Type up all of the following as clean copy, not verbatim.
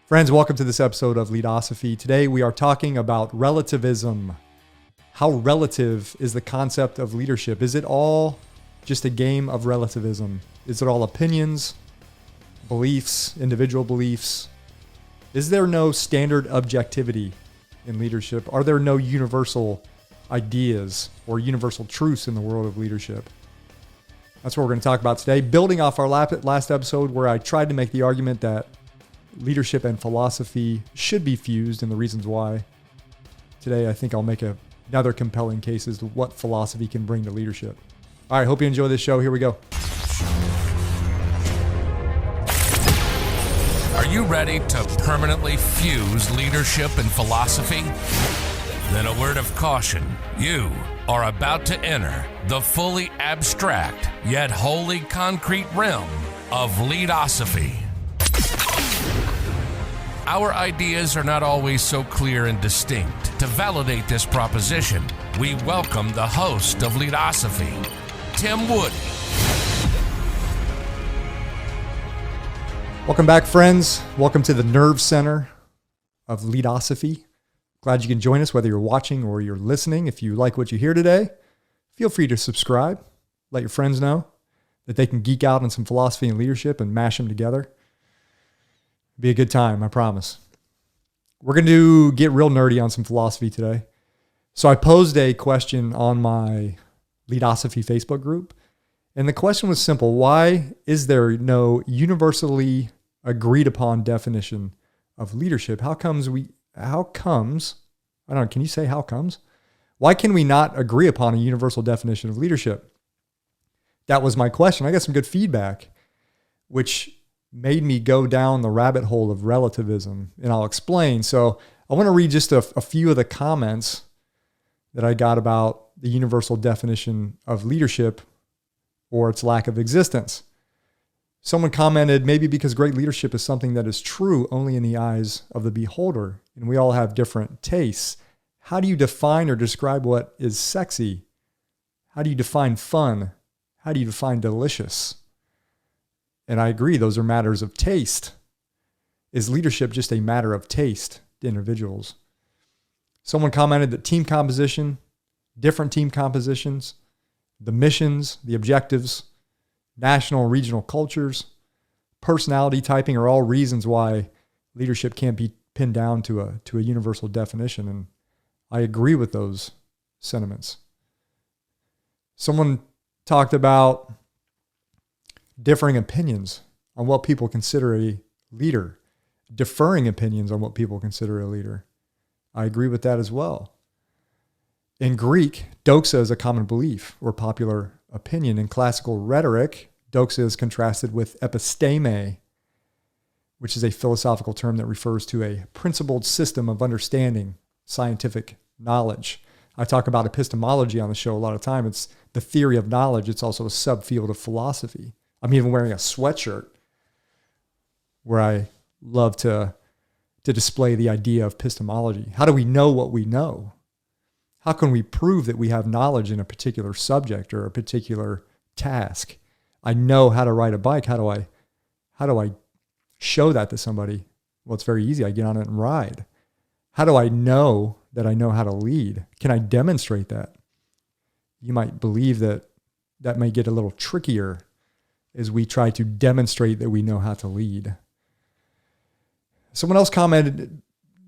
Friends, welcome to this episode of Leadosophy. Today we are talking about relativism. How relative is the concept of leadership? Is it all just a game of relativism? Is it all opinions, beliefs, individual beliefs? Is there no standard objectivity in leadership? Are there no universal ideas or universal truths in the world of leadership? That's what we're going to talk about today. Building off our last episode where I tried to make the argument that leadership and philosophy should be fused and the reasons why. Today, I think I'll make another compelling case as to what philosophy can bring to leadership. All right, hope you enjoy this show. Here we go. Are you ready to permanently fuse leadership and philosophy? Then a word of caution. You are about to enter the fully abstract yet wholly concrete realm of Leadosophy. Our ideas are not always so clear and distinct. To validate this proposition, we welcome the host of Leadosophy, Tim Woody. Welcome back, friends. Welcome to the nerve center of Leadosophy. Glad you can join us, whether you're watching or you're listening. If you like what you hear today, feel free to subscribe. Let your friends know that they can geek out on some philosophy and leadership and mash them together. Be a good time, I promise. We're going to get real nerdy on some philosophy today. So I posed a question on my Leadosophy Facebook group, and the question was simple. Why is there no universally agreed upon definition of leadership? How comes, I don't know, can you say how comes? Why can we not agree upon a universal definition of leadership? That was my question. I got some good feedback, which made me go down the rabbit hole of relativism, and I'll explain. So I want to read just a few of the comments that I got about the universal definition of leadership or its lack of existence. Someone commented, maybe because great leadership is something that is true only in the eyes of the beholder, and we all have different tastes. How do you define or describe what is sexy? How do you define fun? How do you define delicious? And I agree, those are matters of taste. Is leadership just a matter of taste to individuals? Someone commented that team composition, different team compositions, the missions, the objectives, national and regional cultures, personality typing are all reasons why leadership can't be pinned down to a universal definition. And I agree with those sentiments. Someone talked about differing opinions on what people consider a leader, differing opinions on what people consider a leader. I agree with that as well. In Greek, doxa is a common belief or popular opinion. In classical rhetoric, doxa is contrasted with episteme, which is a philosophical term that refers to a principled system of understanding scientific knowledge. I talk about epistemology on the show a lot of time. It's the theory of knowledge. It's also a subfield of philosophy. I'm even wearing a sweatshirt where I love to display the idea of epistemology. How do we know what we know? How can we prove that we have knowledge in a particular subject or a particular task? I know how to ride a bike. How do I show that to somebody? Well, it's very easy. I get on it and ride. How do I know that I know how to lead? Can I demonstrate that? You might believe that may get a little trickier as we try to demonstrate that we know how to lead. Someone else commented,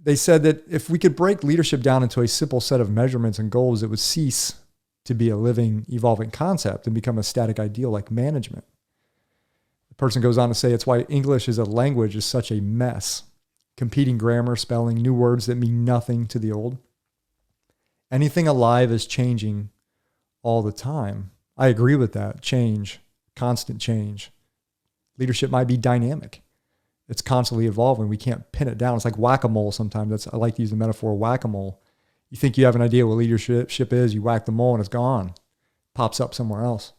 they said that if we could break leadership down into a simple set of measurements and goals, it would cease to be a living, evolving concept and become a static ideal like management. The person goes on to say it's why English as a language is such a mess. Competing grammar, spelling, new words that mean nothing to the old. Anything alive is changing all the time. I agree with that. Change. Constant change. Leadership might be dynamic. It's constantly evolving. We can't pin it down. It's like whack-a-mole sometimes. I like to use the metaphor of whack-a-mole. You think you have an idea what leadership is, you whack the mole and it's gone. Pops up somewhere else.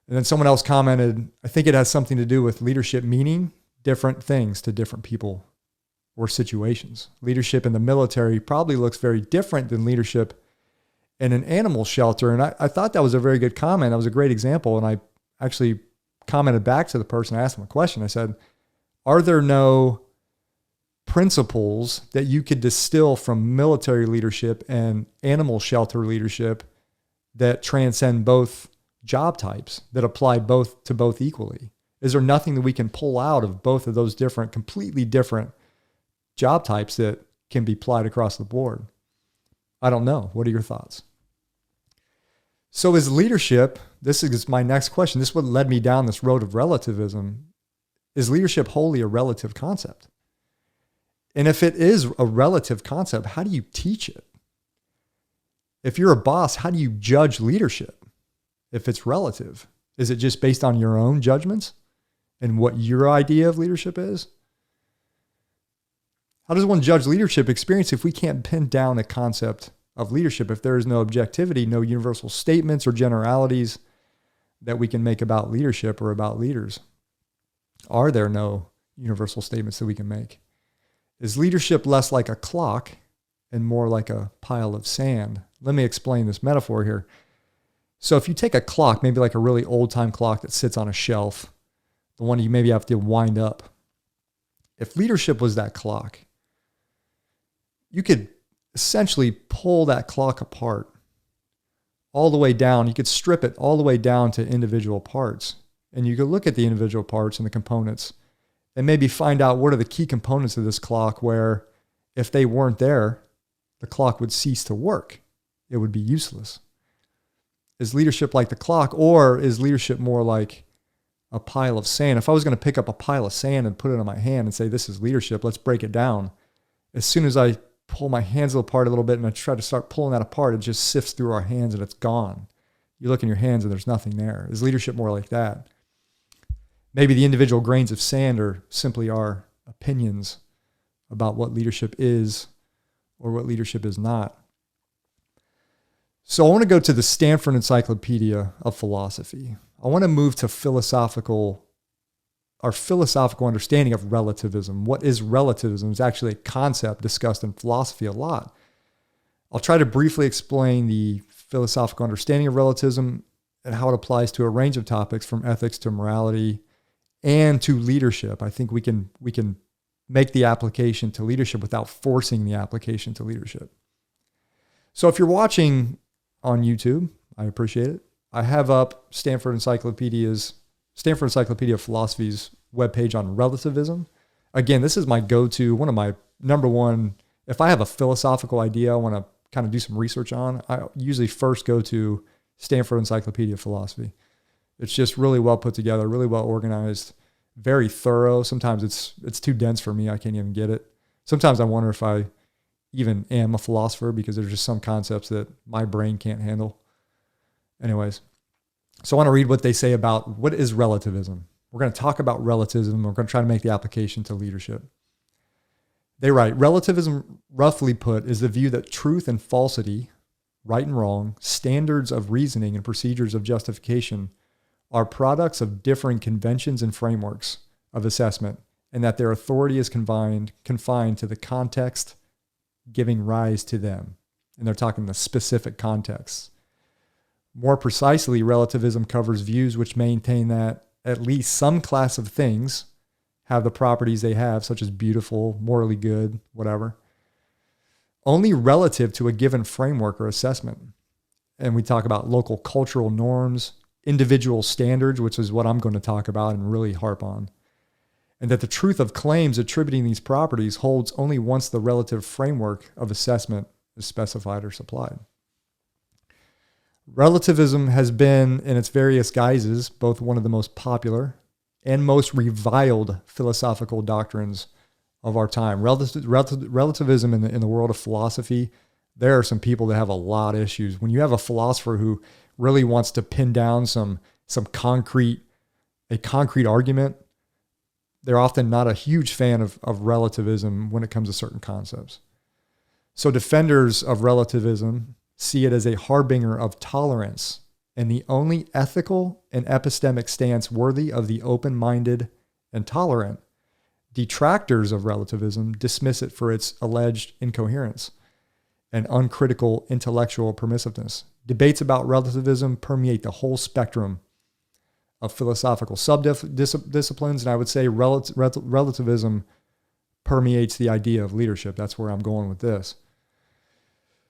And then someone else commented, I think it has something to do with leadership meaning different things to different people or situations. Leadership in the military probably looks very different than leadership in an animal shelter. And I thought that was a very good comment. That was a great example. And I actually commented back to the person. I asked them a question. I said, are there no principles that you could distill from military leadership and animal shelter leadership that transcend both job types, that apply both to both equally? Is there nothing that we can pull out of both of those different, completely different job types that can be applied across the board? I don't know. What are your thoughts? So is leadership, this is my next question, this is what led me down this road of relativism. Is leadership wholly a relative concept? And if it is a relative concept, how do you teach it? If you're a boss, how do you judge leadership? If it's relative, is it just based on your own judgments and what your idea of leadership is? How does one judge leadership experience if we can't pin down a concept of leadership, if there is no objectivity, no universal statements or generalities that we can make about leadership or about leaders? Are there no universal statements that we can make? Is leadership less like a clock and more like a pile of sand? Let me explain this metaphor here. So if you take a clock, maybe like a really old-time clock that sits on a shelf, the one you maybe have to wind up. If leadership was that clock, you could essentially pull that clock apart all the way down. You could strip it all the way down to individual parts. And you could look at the individual parts and the components and maybe find out what are the key components of this clock where if they weren't there, the clock would cease to work. It would be useless. Is leadership like the clock, or is leadership more like a pile of sand? If I was going to pick up a pile of sand and put it in my hand and say, this is leadership, let's break it down. As soon as I pull my hands apart a little bit and I try to start pulling that apart, it just sifts through our hands and it's gone. You look in your hands and there's nothing there. Is leadership more like that? Maybe the individual grains of sand are simply our opinions about what leadership is or what leadership is not. So I want to go to the Stanford Encyclopedia of Philosophy. I want to move to our philosophical understanding of relativism. What is relativism? It's actually a concept discussed in philosophy a lot. I'll try to briefly explain the philosophical understanding of relativism and how it applies to a range of topics from ethics to morality and to leadership. I think we can make the application to leadership without forcing the application to leadership. So if you're watching on YouTube, I appreciate it. I have up Stanford Encyclopedia of Philosophy's webpage on relativism. Again, this is my go-to, one of my number one, if I have a philosophical idea I want to kind of do some research on, I usually first go to Stanford Encyclopedia of Philosophy. It's just really well put together, really well organized, very thorough. Sometimes it's too dense for me. I can't even get it. Sometimes I wonder if I even am a philosopher because there's just some concepts that my brain can't handle. Anyways, so I want to read what they say about what is relativism. We're going to talk about relativism. We're going to try to make the application to leadership. They write, relativism, roughly put, is the view that truth and falsity, right and wrong, standards of reasoning and procedures of justification are products of differing conventions and frameworks of assessment, and that their authority is confined to the context giving rise to them. And they're talking the specific contexts. More precisely, relativism covers views which maintain that at least some class of things have the properties they have, such as beautiful, morally good, whatever, only relative to a given framework or assessment. And we talk about local cultural norms, individual standards, which is what I'm going to talk about and really harp on. And that the truth of claims attributing these properties holds only once the relative framework of assessment is specified or supplied. Relativism has been, in its various guises, both one of the most popular and most reviled philosophical doctrines of our time. Relativism in the world of philosophy, there are some people that have a lot of issues. When you have a philosopher who really wants to pin down some concrete argument, they're often not a huge fan of relativism when it comes to certain concepts. So defenders of relativism see it as a harbinger of tolerance and the only ethical and epistemic stance worthy of the open-minded and tolerant. Detractors of relativism dismiss it for its alleged incoherence and uncritical intellectual permissiveness. Debates about relativism permeate the whole spectrum of philosophical subdisciplines, and I would say relativism permeates the idea of leadership. That's where I'm going with this.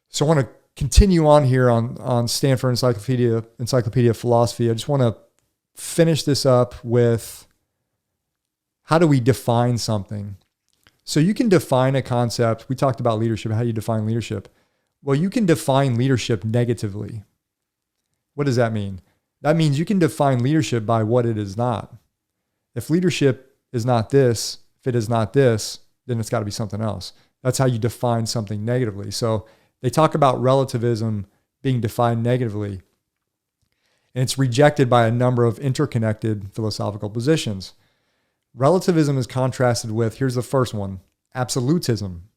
So I want to continue on here on Stanford Encyclopedia of Philosophy. I just want to finish this up with, how do we define something? So you can define a concept. We talked about leadership. How do you define leadership? Well, you can define leadership negatively. What does that mean? That means you can define leadership by what it is not. If leadership is not this, if it is not this, then it's got to be something else. That's how you define something negatively. So they talk about relativism being defined negatively, and it's rejected by a number of interconnected philosophical positions. Relativism is contrasted with, here's the first one, absolutism,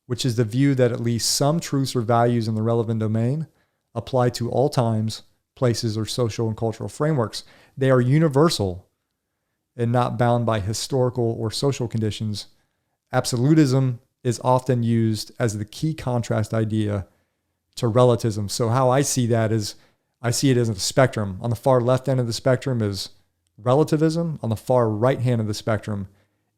which is the view that at least some truths or values in the relevant domain apply to all times, places, or social and cultural frameworks. They are universal and not bound by historical or social conditions. Absolutism is often used as the key contrast idea to relativism. So how I see that is, I see it as a spectrum. On the far left end of the spectrum is relativism. On the far right hand of the spectrum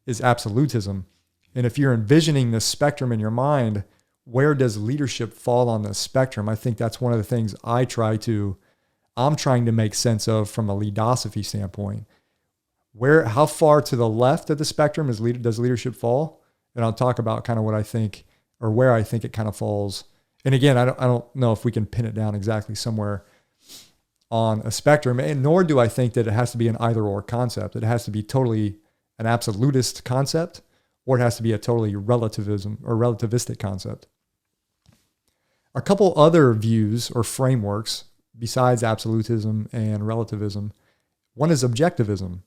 is absolutism. And if you're envisioning this spectrum in your mind, where does leadership fall on this spectrum? I think that's one of the things I'm trying to make sense of from a Leadosophy standpoint. How far to the left of the spectrum does leadership fall? And I'll talk about kind of what I think, or where I think it kind of falls. And again, I don't know if we can pin it down exactly somewhere on a spectrum, and nor do I think that it has to be an either or concept. It has to be totally an absolutist concept, or it has to be a totally relativistic concept. A couple other views or frameworks besides absolutism and relativism. One is objectivism.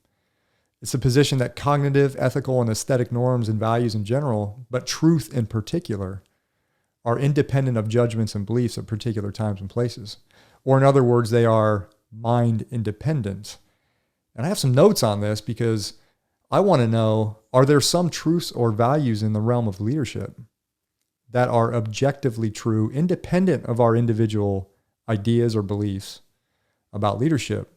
It's a position that cognitive, ethical, and aesthetic norms and values in general, but truth in particular, are independent of judgments and beliefs at particular times and places. Or in other words, they are mind independent. And I have some notes on this because I want to know, are there some truths or values in the realm of leadership that are objectively true, independent of our individual ideas or beliefs about leadership?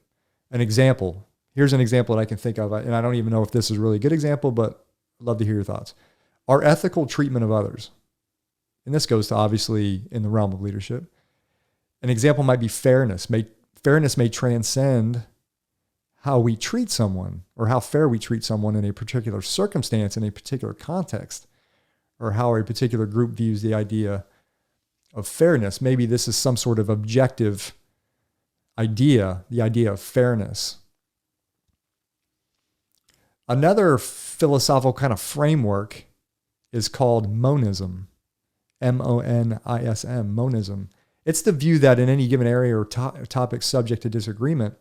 An example. Here's an example that I can think of, and I don't even know if this is a really good example, but I'd love to hear your thoughts. Our ethical treatment of others. And this goes to obviously in the realm of leadership. An example might be fairness. Fairness may transcend how we treat someone, or how fair we treat someone in a particular circumstance, in a particular context, or how a particular group views the idea of fairness. Maybe this is some sort of objective idea, the idea of fairness. Another philosophical kind of framework is called monism. M-O-N-I-S-M, monism. It's the view that in any given area or topic subject to disagreement,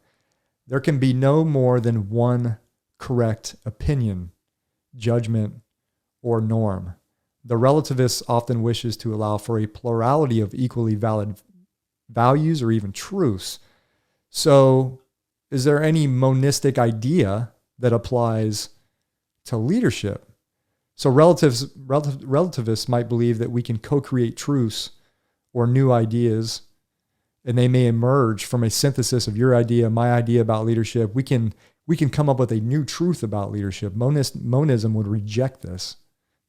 there can be no more than one correct opinion, judgment, or norm. The relativist often wishes to allow for a plurality of equally valid values or even truths. So is there any monistic idea that applies to leadership? So relativists might believe that we can co-create truths or new ideas, and they may emerge from a synthesis of your idea, my idea about leadership. We can come up with a new truth about leadership. Monism would reject this.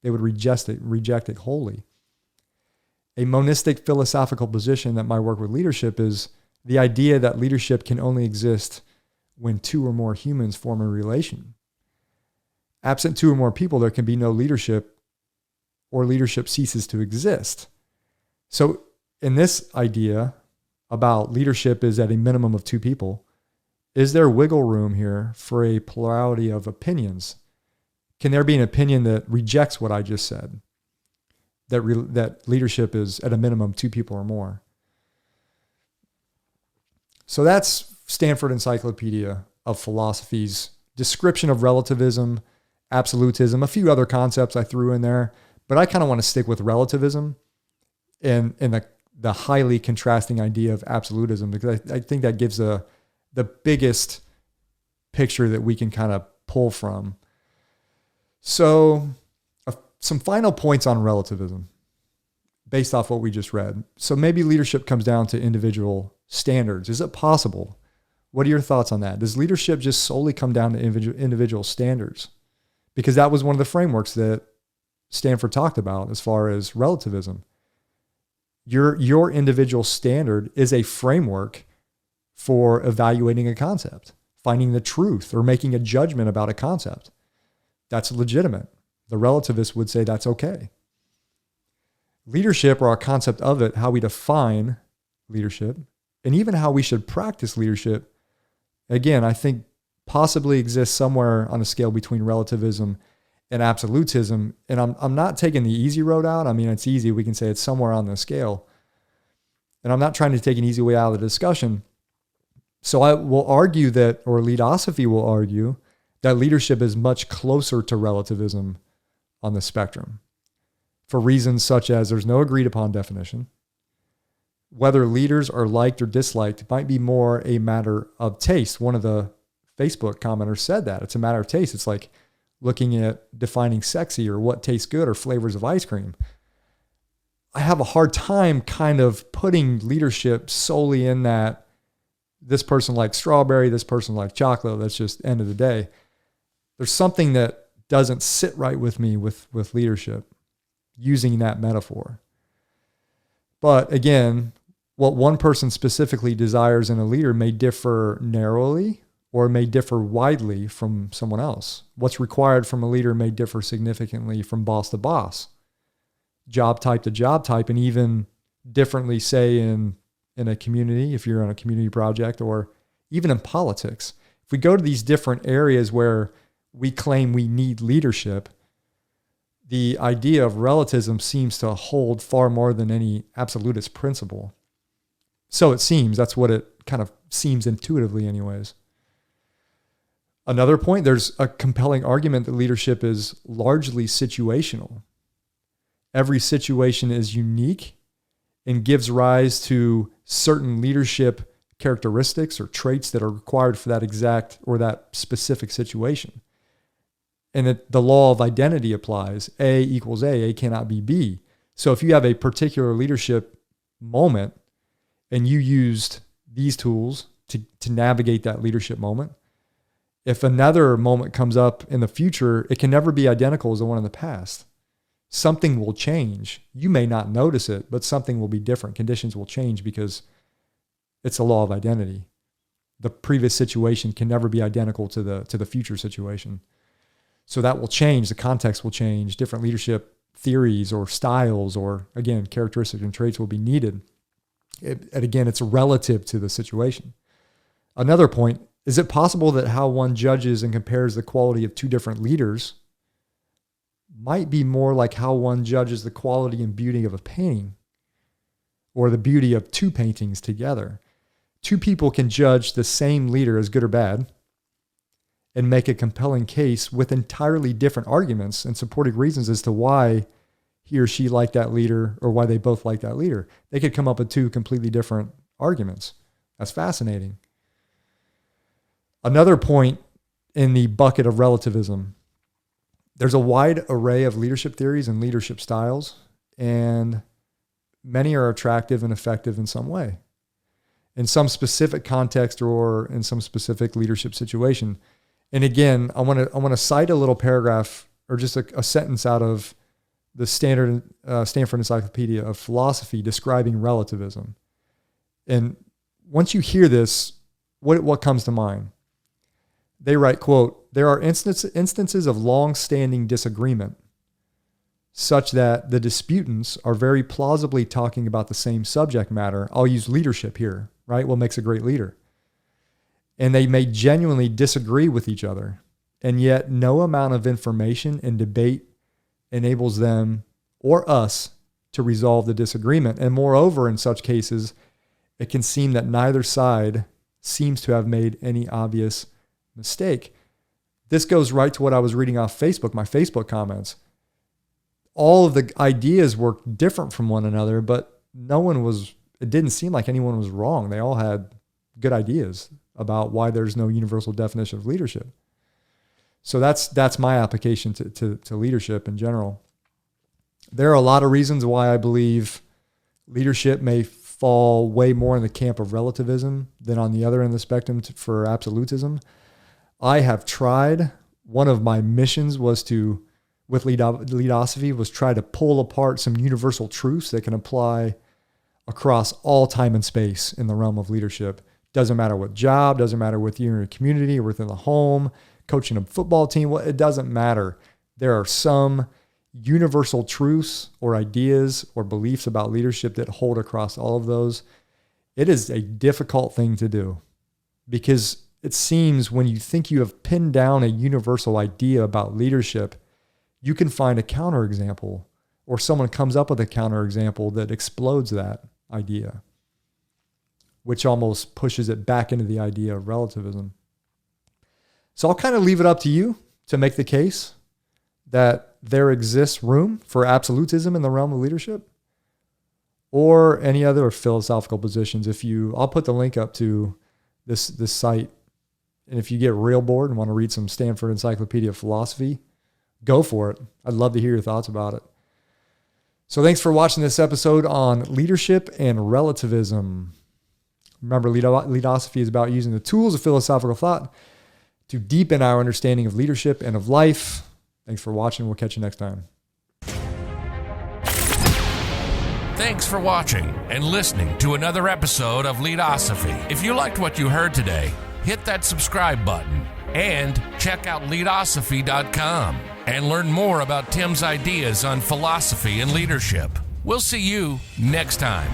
They would reject it wholly. A monistic philosophical position that might work with leadership is the idea that leadership can only exist when two or more humans form a relation. Absent two or more people, there can be no leadership, or leadership ceases to exist. So in this idea about leadership is at a minimum of two people, is there wiggle room here for a plurality of opinions? Can there be an opinion that rejects what I just said? That leadership is at a minimum two people or more. So that's Stanford Encyclopedia of Philosophy's description of relativism, absolutism, a few other concepts I threw in there, but I kind of want to stick with relativism and the highly contrasting idea of absolutism, because I think that gives the biggest picture that we can kind of pull from. So some final points on relativism based off what we just read. So maybe leadership comes down to individual standards. Is it possible? What are your thoughts on that? Does leadership just solely come down to individual standards? Because that was one of the frameworks that Stanford talked about as far as relativism. Your individual standard is a framework for evaluating a concept, finding the truth, or making a judgment about a concept. That's legitimate. The relativist would say that's okay. Leadership, or our concept of it, how we define leadership, and even how we should practice leadership, again, I think possibly exists somewhere on a scale between relativism and absolutism. And I'm not taking the easy road out. I mean, it's easy. We can say it's somewhere on the scale. And I'm not trying to take an easy way out of the discussion. So I will argue that, or Leadosophy will argue, that leadership is much closer to relativism on the spectrum, for reasons such as there's no agreed upon definition. Whether leaders are liked or disliked might be more a matter of taste. One of the Facebook commenters said that. It's a matter of taste. It's like looking at defining sexy or what tastes good or flavors of ice cream. I have a hard time kind of putting leadership solely in that this person likes strawberry, this person likes chocolate. That's just end of the day. There's something that doesn't sit right with me with leadership, using that metaphor. But again, what one person specifically desires in a leader may differ narrowly or may differ widely from someone else. What's required from a leader may differ significantly from boss to boss, job type to job type, and even differently, say, in a community, if you're on a community project, or even in politics. If we go to these different areas where we claim we need leadership, the idea of relativism seems to hold far more than any absolutist principle. So it seems. That's what it kind of seems intuitively anyways. Another point, there's a compelling argument that leadership is largely situational. Every situation is unique and gives rise to certain leadership characteristics or traits that are required for that exact or that specific situation. And the law of identity applies. A equals A cannot be B. So if you have a particular leadership moment and you used these tools to navigate that leadership moment, if another moment comes up in the future, it can never be identical as the one in the past. Something will change. You may not notice it, but something will be different. Conditions will change because it's a law of identity. The previous situation can never be identical to the future situation. So that will change. The context will change. Different leadership theories or styles or, again, characteristics and traits will be needed. And again, it's relative to the situation. Another point, is it possible that how one judges and compares the quality of two different leaders might be more like how one judges the quality and beauty of a painting, or the beauty of two paintings together? Two people can judge the same leader as good or bad and make a compelling case with entirely different arguments and supporting reasons as to why he or she liked that leader or why they both like that leader. They could come up with two completely different arguments. That's fascinating. Another point in the bucket of relativism, there's a wide array of leadership theories and leadership styles, and many are attractive and effective in some way, in some specific context or in some specific leadership situation. And again, I want to cite a little paragraph or just a sentence out of the Stanford Encyclopedia of Philosophy describing relativism. And once you hear this, what comes to mind? They write, quote, "There are instances of long-standing disagreement such that the disputants are very plausibly talking about the same subject matter." I'll use leadership here, right? What makes a great leader? And they may genuinely disagree with each other, and yet no amount of information and debate enables them or us to resolve the disagreement. And moreover, in such cases, it can seem that neither side seems to have made any obvious mistake. This goes right to what I was reading off Facebook, my Facebook comments. All of the ideas were different from one another, but it didn't seem like anyone was wrong. They all had good ideas about why there's no universal definition of leadership. So that's my application to leadership in general. There are a lot of reasons why I believe leadership may fall way more in the camp of relativism than on the other end of the spectrum for absolutism. I have tried. One of my missions was to with Leadosophy was try to pull apart some universal truths that can apply across all time and space in the realm of leadership. Doesn't matter what job, doesn't matter whether you're in a community or within the home, coaching a football team, it doesn't matter. There are some universal truths or ideas or beliefs about leadership that hold across all of those. It is a difficult thing to do because it seems when you think you have pinned down a universal idea about leadership, you can find a counterexample or someone comes up with a counterexample that explodes that idea, which almost pushes it back into the idea of relativism. So I'll kind of leave it up to you to make the case that there exists room for absolutism in the realm of leadership or any other philosophical positions. I'll put the link up to this site. And if you get real bored and want to read some Stanford Encyclopedia of Philosophy, go for it. I'd love to hear your thoughts about it. So thanks for watching this episode on leadership and relativism. Remember, Leadosophy is about using the tools of philosophical thought to deepen our understanding of leadership and of life. Thanks for watching. We'll catch you next time. Thanks for watching and listening to another episode of Leadosophy. If you liked what you heard today, hit that subscribe button and check out Leadosophy.com and learn more about Tim's ideas on philosophy and leadership. We'll see you next time.